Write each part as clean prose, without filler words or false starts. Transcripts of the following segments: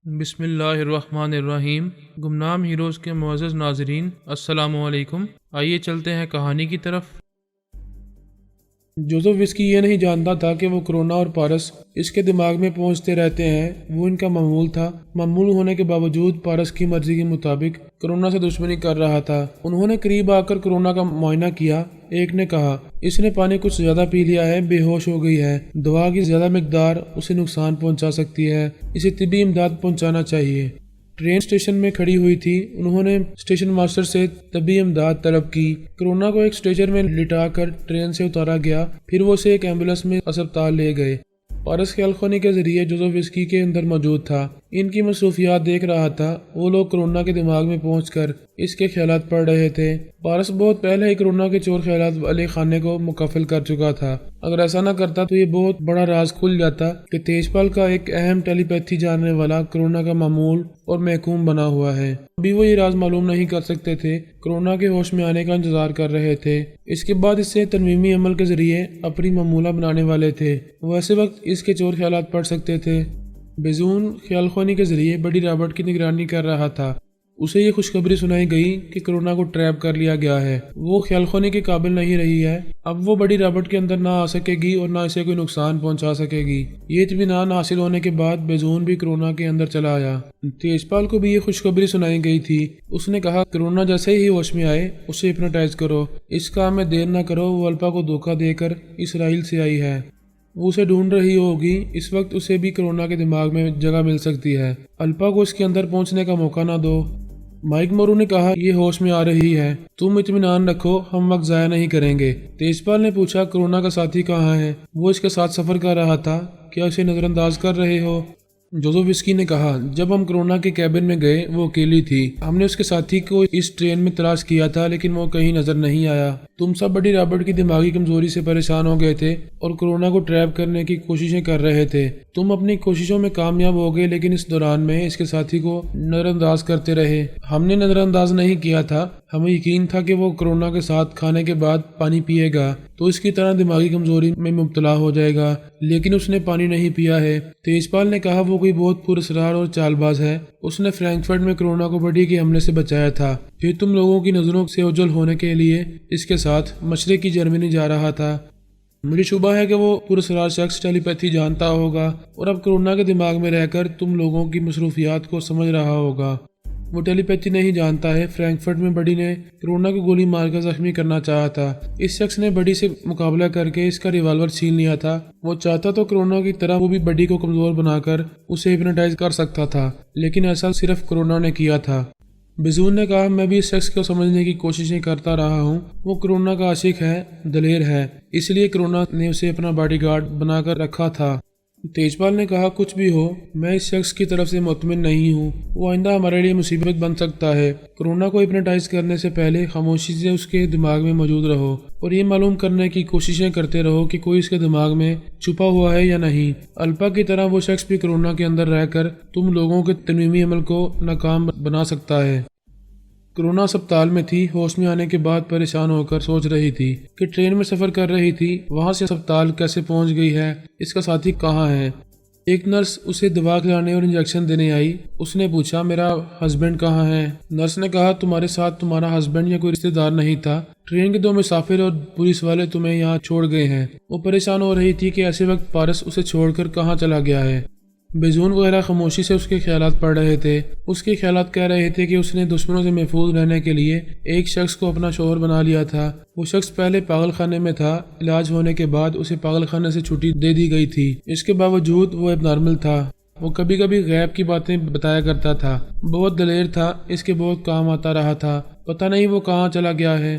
بسم اللہ الرحمن الرحیم۔ گمنام ہیروز کے معزز ناظرین، السلام علیکم۔ آئیے چلتے ہیں کہانی کی طرف۔ جوزف وسکی یہ نہیں جانتا تھا کہ وہ کرونا اور پارس اس کے دماغ میں پہنچتے رہتے ہیں۔ وہ ان کا معمول تھا۔ معمول ہونے کے باوجود پارس کی مرضی کے مطابق کرونا سے دشمنی کر رہا تھا۔ انہوں نے قریب آ کر کرونا کا معائنہ کیا۔ ایک نے کہا، اس نے پانی کچھ زیادہ پی لیا ہے، بے ہوش ہو گئی ہے، دوا کی زیادہ مقدار اسے نقصان پہنچا سکتی ہے، اسے طبی امداد پہنچانا چاہیے۔ ٹرین اسٹیشن میں کھڑی ہوئی تھی۔ انہوں نے اسٹیشن ماسٹر سے طبی امداد طلب کی۔ کرونا کو ایک اسٹریچر میں لٹا کر ٹرین سے اتارا گیا، پھر وہ اسے ایک ایمبولینس میں اسپتال لے گئے۔ پارس خیال خوانی کے ذریعے جوزف وسکی کے اندر موجود تھا۔ ان کی مصروفیات دیکھ رہا تھا۔ وہ لوگ کرونا کے دماغ میں پہنچ کر اس کے خیالات پڑھ رہے تھے۔ پارس بہت پہلے ہی کرونا کے چور خیالات والے خانے کو مکفل کر چکا تھا۔ اگر ایسا نہ کرتا تو یہ بہت بڑا راز کھل جاتا کہ تیج پال کا ایک اہم ٹیلی پیتھی جاننے والا کرونا کا معمول اور محکوم بنا ہوا ہے۔ ابھی وہ یہ راز معلوم نہیں کر سکتے تھے، کرونا کے ہوش میں آنے کا انتظار کر رہے تھے۔ اس کے بعد اس سے تنظیمی عمل کے ذریعے اپنی معمولہ بنانے والے تھے۔ وہ ایسے وقت اس کے چور خیالات پڑھ سکتے تھے۔ بیزون خیال خوانی کے ذریعے بڑی رابرٹ کی نگرانی کر رہا تھا۔ اسے یہ خوشخبری سنائی گئی کہ کرونا کو ٹریپ کر لیا گیا ہے۔ وہ خیال خوانی کے قابل نہیں رہی ہے۔ اب وہ بڑی رابرٹ کے اندر نہ آ سکے گی اور نہ اسے کوئی نقصان پہنچا سکے گی۔ یہ اطمینان حاصل ہونے کے بعد بیزون بھی کرونا کے اندر چلا آیا۔ تیج پال کو بھی یہ خوشخبری سنائی گئی تھی۔ اس نے کہا، کرونا جیسے ہی ہوش میں آئے اسے ہپنوٹائز کرو۔ اس کام میں دیر نہ کرو، وہ الپا کو دھوکہ دے کر اسرائیل سے آئی ہے۔ وہ اسے ڈھونڈ رہی ہوگی۔ اس وقت اسے بھی کرونا کے دماغ میں جگہ مل سکتی ہے۔ الپا کو اس کے اندر پہنچنے کا موقع نہ دو۔ مائک مورو نے کہا، یہ ہوش میں آ رہی ہے، تم اطمینان رکھو، ہم وقت ضائع نہیں کریں گے۔ تیج پال نے پوچھا، کرونا کا ساتھی کہاں ہے؟ وہ اس کے ساتھ سفر کر رہا تھا، کیا اسے نظر انداز کر رہے ہو؟ جوزف وسکی نے کہا، جب ہم کرونا کے کیبن میں گئے وہ اکیلی تھی۔ ہم نے اس کے ساتھی کو اس ٹرین میں تلاش کیا تھا لیکن وہ کہیں نظر نہیں آیا۔ تم سب بڑی رابرٹ کی دماغی کمزوری سے پریشان ہو گئے تھے اور کرونا کو ٹریپ کرنے کی کوششیں کر رہے تھے۔ تم اپنی کوششوں میں کامیاب ہو گئے لیکن اس دوران میں اس کے ساتھی کو نظر انداز کرتے رہے۔ ہم نے نظر انداز نہیں کیا تھا، ہمیں یقین تھا کہ وہ کرونا کے ساتھ کھانے کے بعد پانی پیے گا تو اس کی طرح دماغی کمزوری میں مبتلا ہو جائے گا، لیکن اس نے پانی نہیں پیا ہے۔ تیج پال نے کہا، وہ کوئی بہت پراسرار اور چال باز ہے۔ اس نے فرینکفرٹ میں کرونا کو بڑی کے حملے سے بچایا تھا، پھر تم لوگوں کی نظروں سے اوجھل ہونے کے لیے اس کے ساتھ مشرقی جرمنی جا رہا تھا۔ مجھے شبہ ہے کہ وہ پراسرار شخص ٹیلی پیتھی جانتا ہوگا اور اب کرونا کے دماغ میں رہ کر تم لوگوں کی مصروفیات کو سمجھ رہا ہوگا۔ وہ ٹیلی پیتھی نہیں جانتا ہے۔ فرینکفرٹ میں بڑی نے کرونا کو گولی مار کر زخمی کرنا چاہا تھا۔ اس شخص نے بڑی سے مقابلہ کر کے اس کا ریوالور چھین لیا تھا۔ وہ چاہتا تو کرونا کی طرح وہ بھی بڑی کو کمزور بنا کر اسے ہپنوٹائز کر سکتا تھا، لیکن ایسا صرف کرونا نے کیا تھا۔ بیزون نے کہا، میں بھی اس شخص کو سمجھنے کی کوششیں کرتا رہا ہوں۔ وہ کرونا کا عاشق ہے، دلیر ہے، اس لیے کرونا نے اسے اپنا باڈی گارڈ بنا کر رکھا تھا۔ تیج پال نے کہا، کچھ بھی ہو، میں اس شخص کی طرف سے مطمئن نہیں ہوں، وہ آئندہ ہمارے لیے مصیبت بن سکتا ہے۔ کرونا کو ہپنوٹائز کرنے سے پہلے خاموشی سے اس کے دماغ میں موجود رہو اور یہ معلوم کرنے کی کوششیں کرتے رہو کہ کوئی اس کے دماغ میں چھپا ہوا ہے یا نہیں۔ الپا کی طرح وہ شخص بھی کرونا کے اندر رہ کر تم لوگوں کے تنظیمی عمل کو ناکام بنا سکتا ہے۔ کرونا اسپتال میں تھی۔ ہوش میں آنے کے بعد پریشان ہو کر سوچ رہی تھی کہ ٹرین میں سفر کر رہی تھی، وہاں سے اسپتال کیسے پہنچ گئی ہے، اس کا ساتھی کہاں ہے۔ ایک نرس اسے دوا کھلانے اور انجیکشن دینے آئی۔ اس نے پوچھا، میرا ہسبینڈ کہاں ہے؟ نرس نے کہا، تمہارے ساتھ تمہارا ہسبینڈ یا کوئی رشتہ دار نہیں تھا، ٹرین کے 2 مسافر اور پولیس والے تمہیں یہاں چھوڑ گئے ہیں۔ وہ پریشان ہو رہی تھی کہ ایسے وقت پارس اسے چھوڑ کر کہاں چلا گیا ہے۔ بیزون وغیرہ خاموشی سے اس کے خیالات پڑھ رہے تھے۔ اس کے خیالات کہہ رہے تھے کہ اس نے دشمنوں سے محفوظ رہنے کے لیے ایک شخص کو اپنا شوہر بنا لیا تھا۔ وہ شخص پہلے پاگل خانے میں تھا، علاج ہونے کے بعد اسے پاگل خانے سے چھٹی دے دی گئی تھی۔ اس کے باوجود وہ اب نارمل تھا۔ وہ کبھی کبھی غیب کی باتیں بتایا کرتا تھا، بہت دلیر تھا، اس کے بہت کام آتا رہا تھا، پتہ نہیں وہ کہاں چلا گیا ہے۔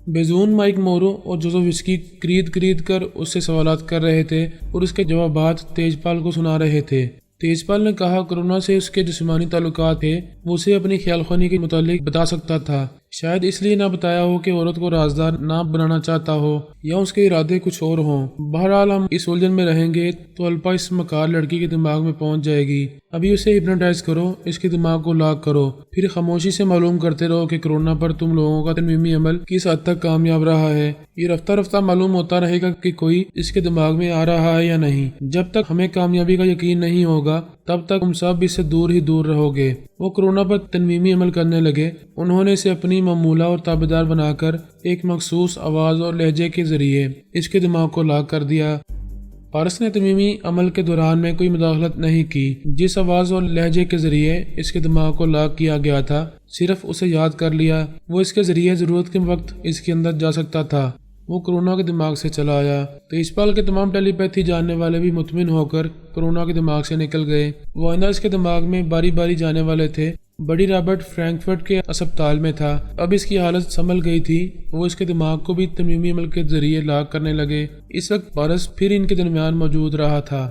بیزون مائک مورو اور جوزف وسکی کرید کر اس سے سوالات کر رہے تھے اور اس کے جوابات تیج پال کو سنا رہے تھے۔ تیج پال نے کہا، کرونا سے اس کے جسمانی تعلقات تھے، وہ اسے اپنی خیال خوانی کے متعلق بتا سکتا تھا۔ شاید اس لیے نہ بتایا ہو کہ عورت کو رازدار نہ بنانا چاہتا ہو یا اس کے ارادے کچھ اور ہوں۔ بہرحال ہم اس الجھن میں رہیں گے تو الپا اس مکار لڑکی کے دماغ میں پہنچ جائے گی۔ ابھی اسے ہپنوٹائز کرو، اس کے دماغ کو لاک کرو، پھر خاموشی سے معلوم کرتے رہو کہ کرونا پر تم لوگوں کا تنظیمی عمل کس حد تک کامیاب رہا ہے۔ یہ رفتہ رفتہ معلوم ہوتا رہے گا کہ کوئی اس کے دماغ میں آ رہا ہے یا نہیں۔ جب تک ہمیں کامیابی کا یقین نہیں ہوگا تب تک تم سب اس سے دور ہی دور رہو گے۔ وہ کورونا پر تنویمی عمل کرنے لگے۔ انہوں نے اسے اپنی ممولہ اور تابعدار بنا کر ایک مخصوص آواز اور لہجے کے ذریعے اس کے دماغ کو لاک کر دیا۔ پارس نے تنویمی عمل کے دوران میں کوئی مداخلت نہیں کی۔ جس آواز اور لہجے کے ذریعے اس کے دماغ کو لاک کیا گیا تھا صرف اسے یاد کر لیا۔ وہ اس کے ذریعے ضرورت کے وقت اس کے اندر جا سکتا تھا۔ وہ کورونا کے دماغ سے چلا آیا۔ تیجپال کے تمام ٹیلی پیتھی جاننے والے بھی مطمئن ہو کر کورونا کے دماغ سے نکل گئے۔ وہ آئندہ اس کے دماغ میں باری باری جانے والے تھے۔ بڑی رابرٹ فرینکفرٹ کے اسپتال میں تھا۔ اب اس کی حالت سنبھل گئی تھی۔ وہ اس کے دماغ کو بھی تنویمی عمل کے ذریعے لاک کرنے لگے۔ اس وقت پارس پھر ان کے درمیان موجود رہا تھا۔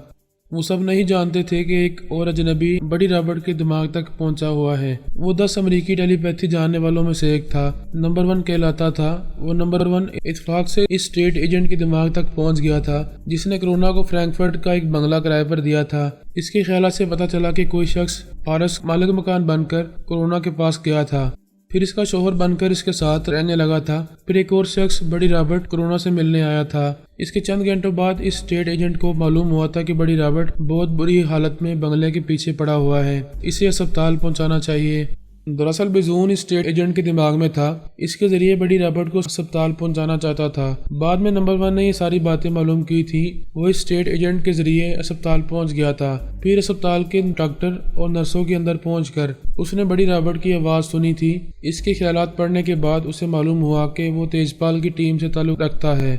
وہ سب نہیں جانتے تھے کہ ایک اور اجنبی بڑی رابرٹ کے دماغ تک پہنچا ہوا ہے۔ وہ 10 امریکی ٹیلی پیتھی جاننے والوں میں سے ایک تھا۔ نمبر 1 کہلاتا تھا۔ وہ نمبر 1 اتفاق سے اس اسٹیٹ ایجنٹ کے دماغ تک پہنچ گیا تھا جس نے کورونا کو فرینکفرٹ کا ایک بنگلہ کرائے پر دیا تھا۔ اس کے خیالات سے پتہ چلا کہ کوئی شخص پارس مالک مکان بن کر کورونا کے پاس گیا تھا، پھر اس کا شوہر بن کر اس کے ساتھ رہنے لگا تھا، پھر ایک اور شخص بڑی رابرٹ کورونا سے ملنے آیا تھا۔ اس کے چند گھنٹوں بعد اس اسٹیٹ ایجنٹ کو معلوم ہوا تھا کہ بڑی رابرٹ بہت بری حالت میں بنگلے کے پیچھے پڑا ہوا ہے، اسے اسپتال پہنچانا چاہیے۔ دراصل بیزون اس اسٹیٹ ایجنٹ کے دماغ میں تھا، اس کے ذریعے بڑی رابرٹ کو اسپتال پہنچانا چاہتا تھا۔ بعد میں نمبر 1 نے یہ ساری باتیں معلوم کی تھی۔ وہ اس اسٹیٹ ایجنٹ کے ذریعے اسپتال پہنچ گیا تھا۔ پھر اسپتال کے ڈاکٹر اور نرسوں کے اندر پہنچ کر اس نے بڑی رابرٹ کی آواز سنی تھی۔ اس کے خیالات پڑھنے کے بعد اسے معلوم ہوا کہ وہ تیجپال کی ٹیم سے تعلق رکھتا ہے۔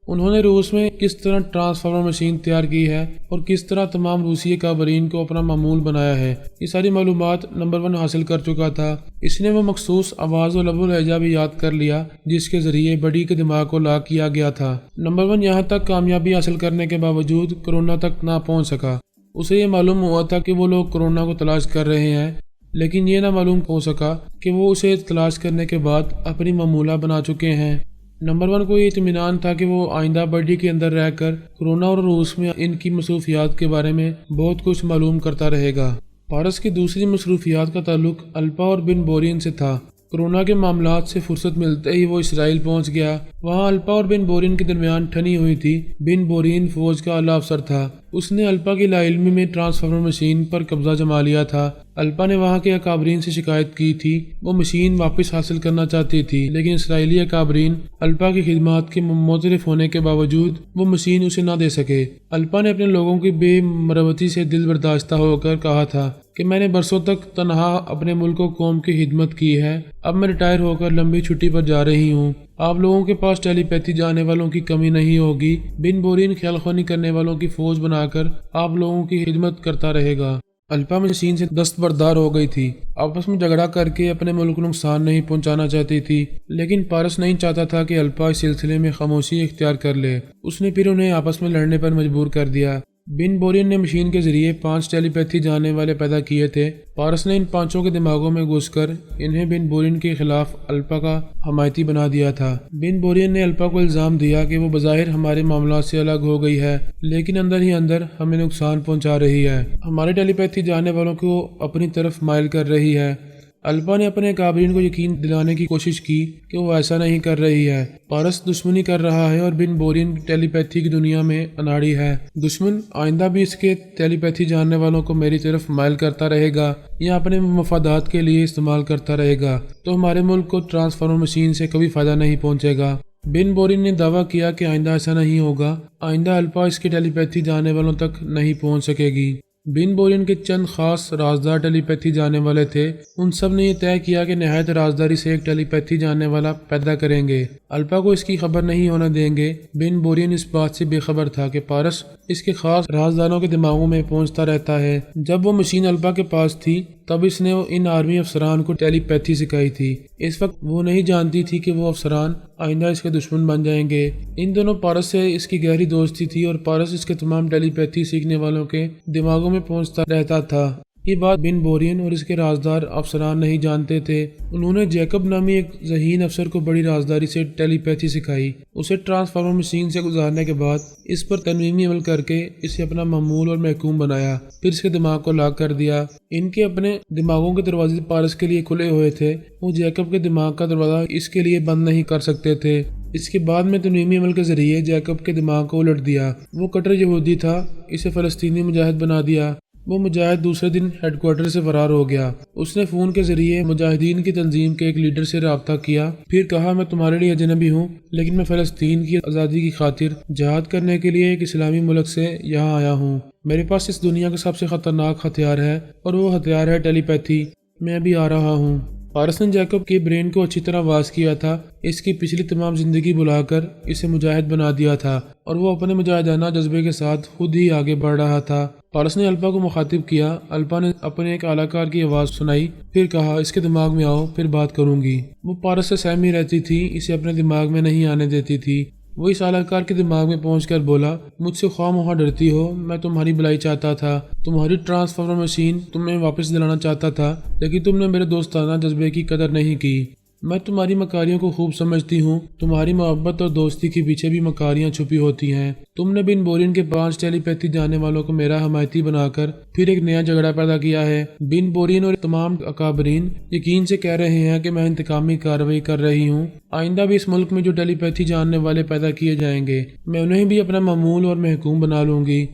انہوں نے روس میں کس طرح ٹرانسفارمر مشین تیار کی ہے اور کس طرح تمام روسی کابرین کو اپنا معمول بنایا ہے، یہ ساری معلومات نمبر 1 حاصل کر چکا تھا۔ اس نے وہ مخصوص آواز اور لب و لہجہ بھی یاد کر لیا جس کے ذریعے بڑی کے دماغ کو لاک کیا گیا تھا۔ نمبر 1 یہاں تک کامیابی حاصل کرنے کے باوجود کورونا تک نہ پہنچ سکا۔ اسے یہ معلوم ہوا تھا کہ وہ لوگ کورونا کو تلاش کر رہے ہیں، لیکن یہ نہ معلوم ہو سکا کہ وہ اسے تلاش کرنے کے بعد اپنی معمولہ بنا چکے ہیں۔ نمبر 1 کو یہ اطمینان تھا کہ وہ آئندہ بڈی کے اندر رہ کر کورونا اور روس میں ان کی مصروفیات کے بارے میں بہت کچھ معلوم کرتا رہے گا۔ پارس کی دوسری مصروفیات کا تعلق الپا اور بن بورین سے تھا۔ کورونا کے معاملات سے فرصت ملتے ہی وہ اسرائیل پہنچ گیا۔ وہاں الپا اور بن بورین کے درمیان ٹھنی ہوئی تھی۔ بن بورین فوج کا اعلیٰ افسر تھا۔ اس نے الپا کی لا علمی میں ٹرانسفارمر مشین پر قبضہ جما لیا تھا۔ الپا نے وہاں کے اکابرین سے شکایت کی تھی، وہ مشین واپس حاصل کرنا چاہتی تھی، لیکن اسرائیلی اکابرین الپا کی خدمات کے معترف ہونے کے باوجود وہ مشین اسے نہ دے سکے۔ الپا نے اپنے لوگوں کی بے مروتی سے دل برداشتہ ہو کر کہا تھا کہ میں نے برسوں تک تنہا اپنے ملک و قوم کی خدمت کی ہے، اب میں ریٹائر ہو کر لمبی چھٹی پر جا رہی ہوں۔ آپ لوگوں کے پاس ٹیلی پیتھی جانے والوں کی کمی نہیں ہوگی۔ بن بورین خیال خوانی کرنے والوں کی فوج بنا کر آپ لوگوں کی خدمت کرتا رہے گا۔ الپا مشین سے دستبردار ہو گئی تھی، آپس میں جھگڑا کر کے اپنے ملک کو نقصان نہیں پہنچانا چاہتی تھی، لیکن پارس نہیں چاہتا تھا کہ الپا اس سلسلے میں خاموشی اختیار کر لے۔ اس نے پھر انہیں آپس میں لڑنے پر مجبور کر دیا۔ بن بورین نے مشین کے ذریعے 5 ٹیلی پیتھی جاننے والے پیدا کیے تھے۔ پارس نے ان 5 کے دماغوں میں گھس کر انہیں بن بورین کے خلاف الپا کا حمایتی بنا دیا تھا۔ بن بورین نے الپا کو الزام دیا کہ وہ بظاہر ہمارے معاملات سے الگ ہو گئی ہے، لیکن اندر ہی اندر ہمیں نقصان پہنچا رہی ہے، ہمارے ٹیلی پیتھی جاننے والوں کو اپنی طرف مائل کر رہی ہے۔ الپا نے اپنے کابرین کو یقین دلانے کی کوشش کی کہ وہ ایسا نہیں کر رہی ہے۔ پارس دشمنی کر رہا ہے اور بن بورین ٹیلی پیتھی کی دنیا میں اناڑی ہے۔ دشمن آئندہ بھی اس کے ٹیلی پیتھی جاننے والوں کو میری طرف مائل کرتا رہے گا یا اپنے مفادات کے لیے استعمال کرتا رہے گا تو ہمارے ملک کو ٹرانسفارمر مشین سے کبھی فائدہ نہیں پہنچے گا۔ بن بورین نے دعویٰ کیا کہ آئندہ ایسا نہیں ہوگا، آئندہ الپا اس کے ٹیلی پیتھی جاننے والوں تک نہیں پہنچ سکے گی۔ بن بورین کے چند خاص رازدار ٹیلی پیتھی جاننے والے تھے، ان سب نے یہ طے کیا کہ نہایت رازداری سے ایک ٹیلی پیتھی جاننے والا پیدا کریں گے، الپا کو اس کی خبر نہیں ہونے دیں گے۔ بن بورین اس بات سے بے خبر تھا کہ پارس اس کے خاص رازداروں کے دماغوں میں پہنچتا رہتا ہے۔ جب وہ مشین الپا کے پاس تھی تب اس نے ان آرمی افسران کو ٹیلی پیتھی سکھائی تھی۔ اس وقت وہ نہیں جانتی تھی کہ وہ افسران آئندہ اس کے دشمن بن جائیں گے۔ ان دونوں پارس سے اس کی گہری دوستی تھی اور پارس اس کے تمام ٹیلی پیتھی سیکھنے والوں کے دماغوں میں پہنچتا رہتا تھا۔ یہ بات بن بورین اور اس کے رازدار افسران نہیں جانتے تھے۔ انہوں نے جیکب نامی ایک ذہین افسر کو بڑی رازداری سے ٹیلی پیتھی سکھائی، اسے ٹرانسفارمر مشین سے گزارنے کے بعد اس پر تنویمی عمل کر کے اسے اپنا معمول اور محکوم بنایا، پھر اس کے دماغ کو لاک کر دیا۔ ان کے اپنے دماغوں کے دروازے پارس کے لیے کھلے ہوئے تھے، وہ جیکب کے دماغ کا دروازہ اس کے لیے بند نہیں کر سکتے تھے۔ اس کے بعد میں تنویمی عمل کے ذریعے جیکب کے دماغ کو الٹ دیا۔ وہ کٹر یہودی تھا، اسے فلسطینی مجاہد بنا دیا۔ وہ مجاہد دوسرے دن ہیڈ کوارٹر سے فرار ہو گیا۔ اس نے فون کے ذریعے مجاہدین کی تنظیم کے ایک لیڈر سے رابطہ کیا، پھر کہا میں تمہارے لیے اجنبی ہوں، لیکن میں فلسطین کی آزادی کی خاطر جہاد کرنے کے لیے ایک اسلامی ملک سے یہاں آیا ہوں۔ میرے پاس اس دنیا کا سب سے خطرناک ہتھیار ہے اور وہ ہتھیار ہے ٹیلی پیتھی۔ میں بھی آ رہا ہوں۔ پارس نے جیکب کے برین کو اچھی طرح واز کیا تھا، اس کی پچھلی تمام زندگی بلا کر اسے مجاہد بنا دیا تھا اور وہ اپنے مجاہدانہ جذبے کے ساتھ خود ہی آگے بڑھ رہا تھا۔ پارس نے الپا کو مخاطب کیا۔ الپا نے اپنے ایک اعلی کار کی آواز سنائی، پھر کہا اس کے دماغ میں آؤ، پھر بات کروں گی۔ وہ پارس سے سہمی رہتی تھی، اسے اپنے دماغ میں نہیں آنے دیتی تھی۔ وہ اس اعلی کار کے دماغ میں پہنچ کر بولا، مجھ سے خواہ مخواہ ڈرتی ہو، میں تمہاری بھلائی چاہتا تھا، تمہاری ٹرانسفارمر مشین تمہیں واپس دلانا چاہتا تھا، لیکن تم نے میرے دوستانہ جذبے کی قدر نہیں کی۔ میں تمہاری مکاریوں کو خوب سمجھتی ہوں، تمہاری محبت اور دوستی کے پیچھے بھی مکاریاں چھپی ہوتی ہیں۔ تم نے بن بورین کے 5 ٹیلی پیتھی جاننے والوں کو میرا حمایتی بنا کر پھر ایک نیا جھگڑا پیدا کیا ہے۔ بن بورین اور تمام اکابرین یقین سے کہہ رہے ہیں کہ میں انتقامی کارروائی کر رہی ہوں۔ آئندہ بھی اس ملک میں جو ٹیلی پیتھی جاننے والے پیدا کیے جائیں گے، میں انہیں بھی اپنا معمول اور محکوم بنا لوں گی۔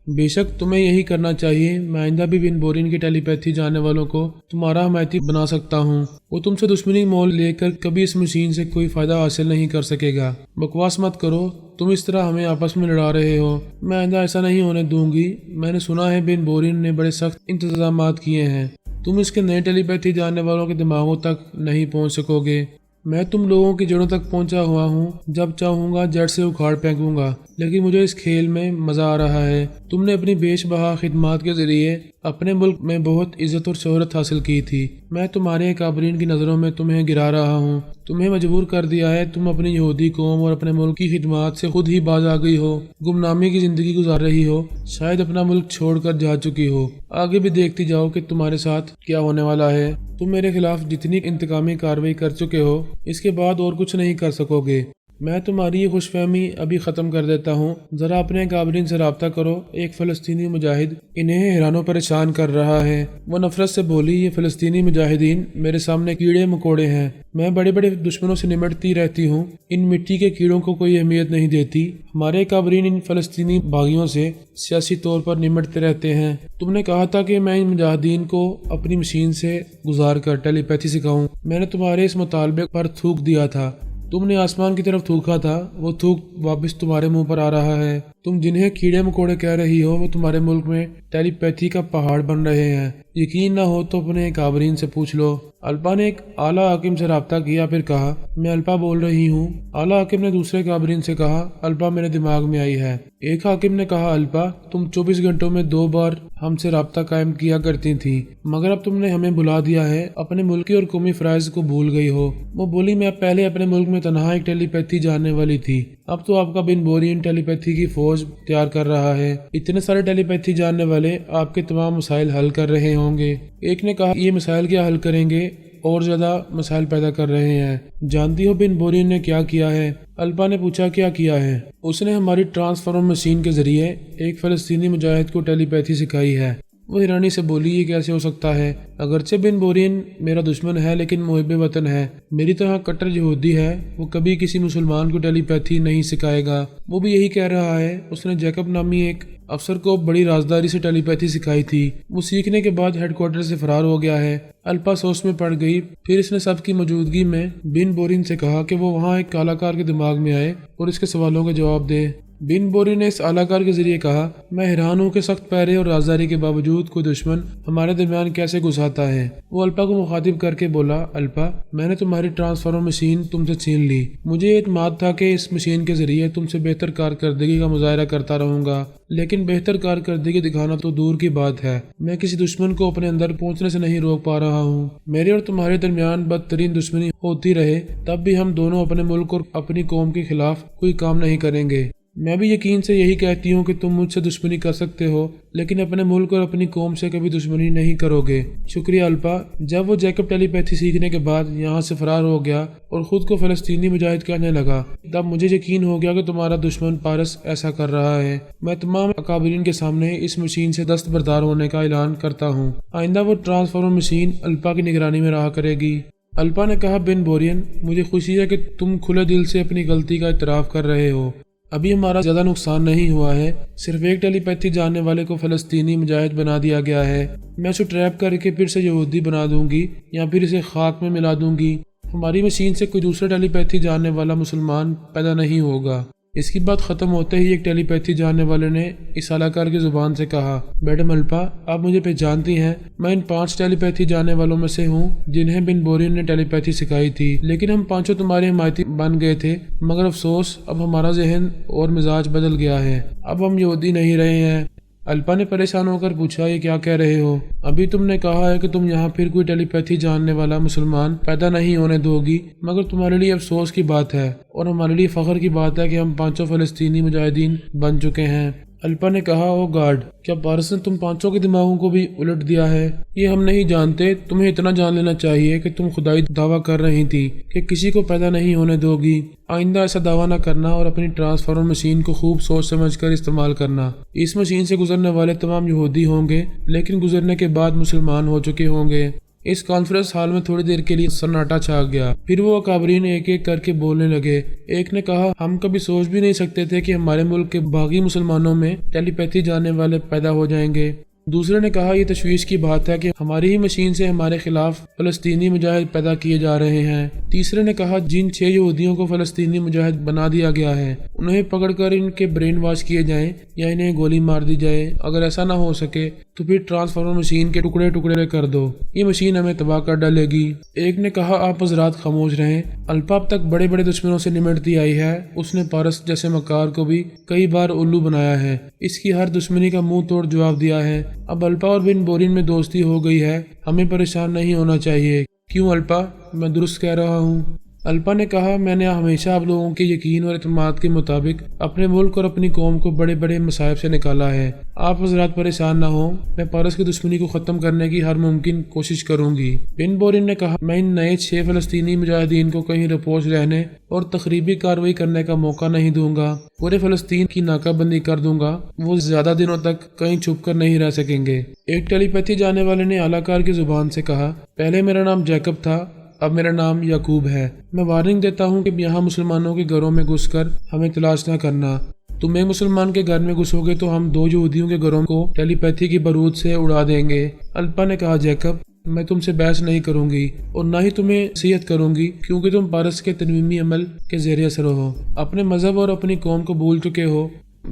بے شک تمہیں یہی کرنا چاہیے۔ میں آئندہ بھی بن بورین کی ٹیلی پیتھی جاننے والوں کو تمہارا حمایتی بنا سکتا ہوں۔ وہ تم سے دشمنی مول لے کر کبھی اس مشین سے کوئی فائدہ حاصل نہیں کر سکے گا۔ بکواس مت کرو، تم اس طرح ہمیں آپس میں لڑا رہے ہو۔ میں آئندہ ایسا نہیں ہونے دوں گی۔ میں نے سنا ہے بن بورین نے بڑے سخت انتظامات کیے ہیں، تم اس کے نئے ٹیلی پیتھی جاننے والوں کے دماغوں تک نہیں پہنچ سکو گے۔ میں تم لوگوں کی جڑوں تک پہنچا ہوا ہوں، جب چاہوں گا جڑ سے اکھاڑ پھینکوں گا، لیکن مجھے اس کھیل میں مزہ آ رہا ہے۔ تم نے اپنی بیش بہا خدمات کے ذریعے اپنے ملک میں بہت عزت اور شہرت حاصل کی تھی۔ میں تمہارے اکابرین کی نظروں میں تمہیں گرا رہا ہوں، تمہیں مجبور کر دیا ہے، تم اپنی یہودی قوم اور اپنے ملک کی خدمات سے خود ہی باز آ گئی ہو، گمنامی کی زندگی گزار رہی ہو، شاید اپنا ملک چھوڑ کر جا چکی ہو۔ آگے بھی دیکھتی جاؤ کہ تمہارے ساتھ کیا ہونے والا ہے۔ تم میرے خلاف جتنی انتقامی کارروائی کر چکے ہو، اس کے بعد اور کچھ نہیں کر سکو گے۔ میں تمہاری یہ خوش فہمی ابھی ختم کر دیتا ہوں، ذرا اپنے اکابرین سے رابطہ کرو۔ ایک فلسطینی مجاہد انہیں حیران و پریشان کر رہا ہے۔ وہ نفرت سے بولی، یہ فلسطینی مجاہدین میرے سامنے کیڑے مکوڑے ہیں، میں بڑے بڑے دشمنوں سے نمٹتی رہتی ہوں، ان مٹی کے کیڑوں کو کوئی اہمیت نہیں دیتی۔ ہمارے اکابرین ان فلسطینی باغیوں سے سیاسی طور پر نمٹتے رہتے ہیں۔ تم نے کہا تھا کہ میں ان مجاہدین کو اپنی مشین سے گزار کر ٹیلی پیتھی سکھاؤں، میں نے تمہارے اس مطالبے پر تھوک دیا تھا، تم نے آسمان کی طرف تھوکا تھا، وہ تھوک واپس تمہارے منہ پر آ رہا ہے۔ تم جنہیں کیڑے مکوڑے کہہ رہی ہو، وہ تمہارے ملک میں ٹیلی پیتھی کا پہاڑ بن رہے ہیں۔ یقین نہ ہو تو اپنے اکابرین سے پوچھ لو۔ الپا نے ایک اعلیٰ حاکم سے رابطہ کیا، پھر کہا میں الپا بول رہی ہوں۔ اعلیٰ حاکم نے دوسرے اکابرین سے کہا الپا میرے دماغ میں آئی ہے۔ ایک حاکم نے کہا الپا تم 24 گھنٹوں میں 2 بار ہم سے رابطہ قائم کیا کرتی تھی، مگر اب تم نے ہمیں بلا دیا ہے، اپنے ملکی اور قومی فرائض کو بھول گئی ہو۔ وہ بولی میں پہلے اپنے ملک میں تنہا ایک ٹیلی پیتھی جاننے والی تھی، اب تو آپ کا بن بورین ٹیلی پیتھی کی فوج تیار کر رہا ہے، اتنے سارے ٹیلی پیتھی جاننے والے آپ کے تمام مسائل حل کر رہے ہوں گے۔ ایک نے کہا یہ مسائل کیا حل کریں گے، اور زیادہ مسائل پیدا کر رہے ہیں۔ جانتی ہو بن بورین نے کیا کیا ہے؟ الپا نے پوچھا کیا کیا ہے؟ اس نے ہماری ٹرانسفارمر مشین کے ذریعے ایک فلسطینی مجاہد کو ٹیلی پیتھی سکھائی ہے۔ وہ حیرانی سے بولی یہ کیسے ہو سکتا ہے؟ اگرچہ بن بورین میرا دشمن ہے لیکن محب وطن ہے، میری طرح کٹر یہودی ہے، وہ کبھی کسی مسلمان کو ٹیلی پیتھی نہیں سکھائے گا۔ وہ بھی یہی کہہ رہا ہے، اس نے جیکب نامی ایک افسر کو بڑی رازداری سے ٹیلی پیتھی سکھائی تھی، وہ سیکھنے کے بعد ہیڈ کوارٹر سے فرار ہو گیا ہے۔ الپا سوچ میں پڑ گئی، پھر اس نے سب کی موجودگی میں بن بورین سے کہا کہ وہ وہاں ایک اعلی کار کے دماغ میں آئے اور اس کے سوالوں کے جواب دے۔ بن بورین نے اس اعلی کار کے ذریعے کہا میں حیران ہوں کہ سخت پہرے اور رازداری کے باوجود کوئی دشمن ہمارے درمیان کیسے گھس آتا ہے۔ وہ الپا کو مخاطب کر کے بولا الپا میں نے تمہاری ٹرانسفارمر مشین تم سے چھین لی، مجھے اعتماد تھا کہ اس مشین کے ذریعے تم سے بہتر کارکردگی کا مظاہرہ کرتا رہوں گا، لیکن بہتر کارکردگی دکھانا تو دور کی بات ہے، میں کسی دشمن کو اپنے اندر پہنچنے سے نہیں روک پا رہا ہوں۔ میرے اور تمہارے درمیان بدترین دشمنی ہوتی رہے تب بھی ہم دونوں اپنے ملک اور اپنی قوم کے خلاف کوئی کام نہیں کریں گے۔ میں بھی یقین سے یہی کہتی ہوں کہ تم مجھ سے دشمنی کر سکتے ہو لیکن اپنے ملک اور اپنی قوم سے کبھی دشمنی نہیں کرو گے۔ شکریہ الپا۔ جب وہ جیکب ٹیلی پیتھی سیکھنے کے بعد یہاں سے فرار ہو گیا اور خود کو فلسطینی مجاہد کہنے لگا، تب مجھے یقین ہو گیا کہ تمہارا دشمن پارس ایسا کر رہا ہے۔ میں تمام اکابرین کے سامنے اس مشین سے دستبردار ہونے کا اعلان کرتا ہوں، آئندہ وہ ٹرانسفارمر مشین الپا کی نگرانی میں رہا کرے گی۔ الپا نے کہا بن بورین مجھے خوشی ہے کہ تم کھلے دل سے اپنی غلطی کا اعتراف کر رہے ہو، ابھی ہمارا زیادہ نقصان نہیں ہوا ہے، صرف ایک ٹیلی پیتھی جاننے والے کو فلسطینی مجاہد بنا دیا گیا ہے۔ میں اسے ٹریپ کر کے پھر سے یہودی بنا دوں گی یا پھر اسے خاک میں ملا دوں گی۔ ہماری مشین سے کوئی دوسرا ٹیلی پیتھی جاننے والا مسلمان پیدا نہیں ہوگا۔ اس کی بات ختم ہوتے ہی ایک ٹیلی پیتھی جاننے والے نے اس اداکار کی زبان سے کہا، میڈم الپا، آپ مجھے پہچانتی ہیں؟ میں ان 5 ٹیلی پیتھی جاننے والوں میں سے ہوں جنہیں بن بورین نے ٹیلی پیتھی سکھائی تھی، لیکن ہم 5 تمہارے حمایتی بن گئے تھے، مگر افسوس اب ہمارا ذہن اور مزاج بدل گیا ہے، اب ہم یہودی نہیں رہے ہیں۔ الپا نے پریشان ہو کر پوچھا، یہ کیا کہہ رہے ہو؟ ابھی تم نے کہا ہے کہ تم یہاں پھر کوئی ٹیلی پیتھی جاننے والا مسلمان پیدا نہیں ہونے دو گی، مگر تمہارے لیے افسوس کی بات ہے اور ہمارے لیے فخر کی بات ہے کہ ہم 5 فلسطینی مجاہدین بن چکے ہیں۔ الپا نے کہا، او گاڈ، کیا پارس نے تم 5 کے دماغوں کو بھی الٹ دیا ہے؟ یہ ہم نہیں جانتے، تمہیں اتنا جان لینا چاہیے کہ تم خدائی دعویٰ کر رہی تھی کہ کسی کو پیدا نہیں ہونے دو گی۔ آئندہ ایسا دعویٰ نہ کرنا اور اپنی ٹرانسفارمر مشین کو خوب سوچ سمجھ کر استعمال کرنا۔ اس مشین سے گزرنے والے تمام یہودی ہوں گے، لیکن گزرنے کے بعد مسلمان ہو چکے ہوں گے۔ اس کانفرنس ہال میں تھوڑی دیر کے لیے سناٹا چھا گیا، پھر وہ اکابرین ایک ایک کر کے بولنے لگے۔ ایک نے کہا، ہم کبھی سوچ بھی نہیں سکتے تھے کہ ہمارے ملک کے باغی مسلمانوں میں ٹیلی پیتھی جاننے والے پیدا ہو جائیں گے۔ دوسرے نے کہا، یہ تشویش کی بات ہے کہ ہماری ہی مشین سے ہمارے خلاف فلسطینی مجاہد پیدا کیے جا رہے ہیں۔ تیسرے نے کہا، جن 6 یہودیوں کو فلسطینی مجاہد بنا دیا گیا ہے انہیں پکڑ کر ان کے برین واش کیے جائیں یا انہیں گولی مار دی جائے، اگر ایسا نہ ہو سکے تو پھر ٹرانسفارمر مشین کے ٹکڑے ٹکڑے کر دو، یہ مشین ہمیں تباہ کر ڈالے گی۔ ایک نے کہا، آپ حضرات خاموش رہیں، الپا اب تک بڑے بڑے دشمنوں سے نمٹتی آئی ہے، اس نے پارس جیسے مکار کو بھی کئی بار الو بنایا ہے، اس کی ہر دشمنی کا منہ توڑ جواب دیا ہے۔ اب الپا اور بن بورین میں دوستی ہو گئی ہے، ہمیں پریشان نہیں ہونا چاہیے۔ کیوں الپا، میں درست کہہ رہا ہوں؟ الپا نے کہا، میں نے ہمیشہ آپ لوگوں کے یقین اور اعتماد کے مطابق اپنے ملک اور اپنی قوم کو بڑے بڑے مصائب سے نکالا ہے۔ آپ حضرات پریشان نہ ہوں، میں پارس کی دشمنی کو ختم کرنے کی ہر ممکن کوشش کروں گی۔ بن بورین نے کہا، میں ان نئے 6 فلسطینی مجاہدین کو کہیں رپوش رہنے اور تخریبی کارروائی کرنے کا موقع نہیں دوں گا، پورے فلسطین کی ناکہ بندی کر دوں گا، وہ زیادہ دنوں تک کہیں چھپ کر نہیں رہ سکیں گے۔ ایک ٹیلی پیتھی جانے والے نے اعلی کار کی زبان سے کہا، پہلے میرا نام جیکب تھا، اب میرا نام یعقوب ہے۔ میں وارننگ دیتا ہوں کہ یہاں مسلمانوں کے گھروں میں گھس کر ہمیں تلاش نہ کرنا۔ تم ایک مسلمان کے گھر میں گھسو گے تو ہم 2 یہودیوں کے گھروں کو ٹیلی پیتھی کی بارود سے اڑا دیں گے۔ الپا نے کہا، جیکب، میں تم سے بحث نہیں کروں گی اور نہ ہی تمہیں نصیحت کروں گی، کیونکہ تم پارس کے تنویمی عمل کے زیر اثر ہو، اپنے مذہب اور اپنی قوم کو بھول چکے ہو۔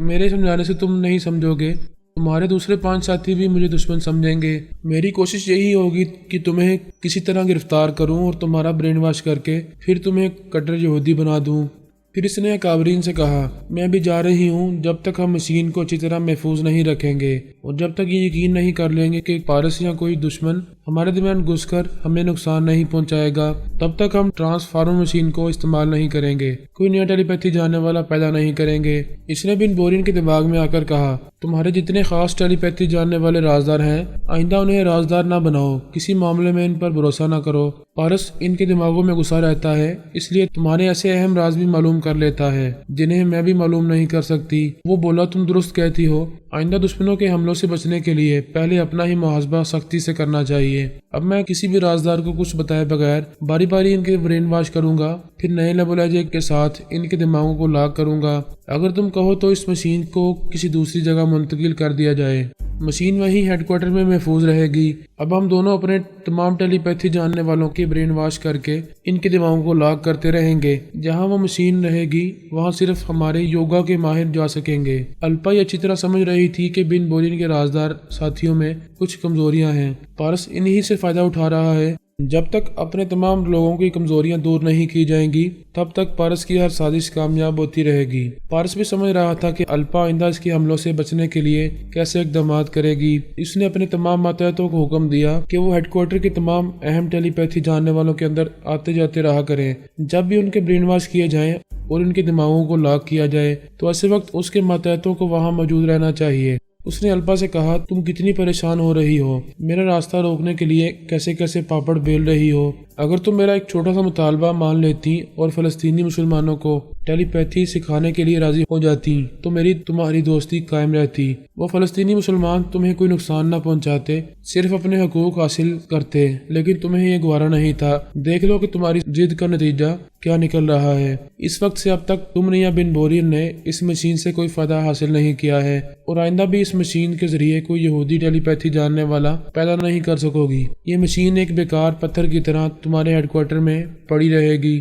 میرے سمجھانے سے تم نہیں سمجھو گے، تمہارے دوسرے 5 ساتھی بھی مجھے دشمن سمجھیں گے۔ میری کوشش یہی ہوگی کہ تمہیں کسی طرح گرفتار کروں اور تمہارا برین واش کر کے پھر تمہیں کٹر یہودی بنا دوں۔ پھر اس نے اکابرین سے کہا، میں بھی جا رہی ہوں، جب تک ہم مشین کو اچھی طرح محفوظ نہیں رکھیں گے اور جب تک یہ یقین نہیں کر لیں گے کہ پارس یا کوئی دشمن ہمارے درمیان گھس کر ہمیں نقصان نہیں پہنچائے گا، تب تک ہم ٹرانسفارمر مشین کو استعمال نہیں کریں گے، کوئی نیا ٹیلی پیتھی جاننے والا پیدا نہیں کریں گے۔ اس نے بن بورین کے دماغ میں آ کر کہا، تمہارے جتنے خاص ٹیلی پیتھی جاننے والے رازدار ہیں، آئندہ انہیں رازدار نہ بناؤ، کسی معاملے میں ان پر بھروسہ نہ کرو۔ پارس ان کے دماغوں میں گھسا رہتا ہے، اس لیے تمہارے ایسے اہم راز بھی معلوم کر لیتا ہے جنہیں میں بھی معلوم نہیں کر سکتی۔ وہ بولا، تم درست کہتی ہو، آئندہ دشمنوں کے حملوں سے بچنے کے لیے پہلے اپنا ہی محاسبہ سختی سے کرنا چاہیے۔ اب میں کسی بھی رازدار کو کچھ بتائے بغیر باری باری ان کے برین واش کروں گا، پھر نئے لب و لہجے کے ساتھ ان کے دماغوں کو لاک کروں گا۔ اگر تم کہو تو اس مشین کو کسی دوسری جگہ منتقل کر دیا جائے، مشین وہیں ہیڈ کوارٹر میں محفوظ رہے گی۔ اب ہم دونوں اپنے تمام ٹیلی پیتھی جاننے والوں کے برین واش کر کے ان کے دماغوں کو لاک کرتے رہیں گے، جہاں وہ مشین رہے گی وہاں صرف ہمارے یوگا کے ماہر جا سکیں گے۔ الپا یہ اچھی طرح سمجھ رہی تھی کہ بن بورین کے رازدار ساتھیوں میں کچھ کمزوریاں ہیں، پارس انہی سے فائدہ اٹھا رہا ہے۔ جب تک اپنے تمام لوگوں کی کمزوریاں دور نہیں کی جائیں گی، تب تک پارس کی ہر سازش کامیاب ہوتی رہے گی۔ پارس بھی سمجھ رہا تھا کہ الپا آئندہ اس کے حملوں سے بچنے کے لیے کیسے اقدامات کرے گی۔ اس نے اپنے تمام ماتحتوں کو حکم دیا کہ وہ ہیڈ کوارٹر کے تمام اہم ٹیلی پیتھی جاننے والوں کے اندر آتے جاتے رہا کریں۔ جب بھی ان کے برین واش کیے جائیں اور ان کے دماغوں کو لاک کیا جائے تو ایسے وقت اس کے ماتحتوں کو وہاں موجود رہنا چاہیے۔ اس نے الپا سے کہا، تم کتنی پریشان ہو رہی ہو، میرا راستہ روکنے کے لیے کیسے کیسے پاپڑ بیل رہی ہو، اگر تم میرا ایک چھوٹا سا مطالبہ مان لیتی اور فلسطینی مسلمانوں کو ٹیلی پیتھی سکھانے کے لیے راضی ہو جاتی تو تمہاری دوستی قائم رہتی۔ وہ فلسطینی مسلمان تمہیں کوئی نقصان نہ پہنچاتے، صرف اپنے حقوق حاصل کرتے، لیکن تمہیں یہ گوارا نہیں تھا۔ دیکھ لو کہ تمہاری ضد کا نتیجہ کیا نکل رہا ہے۔ اس وقت سے اب تک تم نے یا بن بورین نے اس مشین سے کوئی فائدہ حاصل نہیں کیا ہے، اور آئندہ بھی اس مشین کے ذریعے کوئی یہودی ٹیلی پیتھی جاننے والا پیدا نہیں کر سکو گی۔ یہ مشین ایک بیکار پتھر کی طرح تمہارے ہیڈ کوارٹر میں پڑی رہے گی۔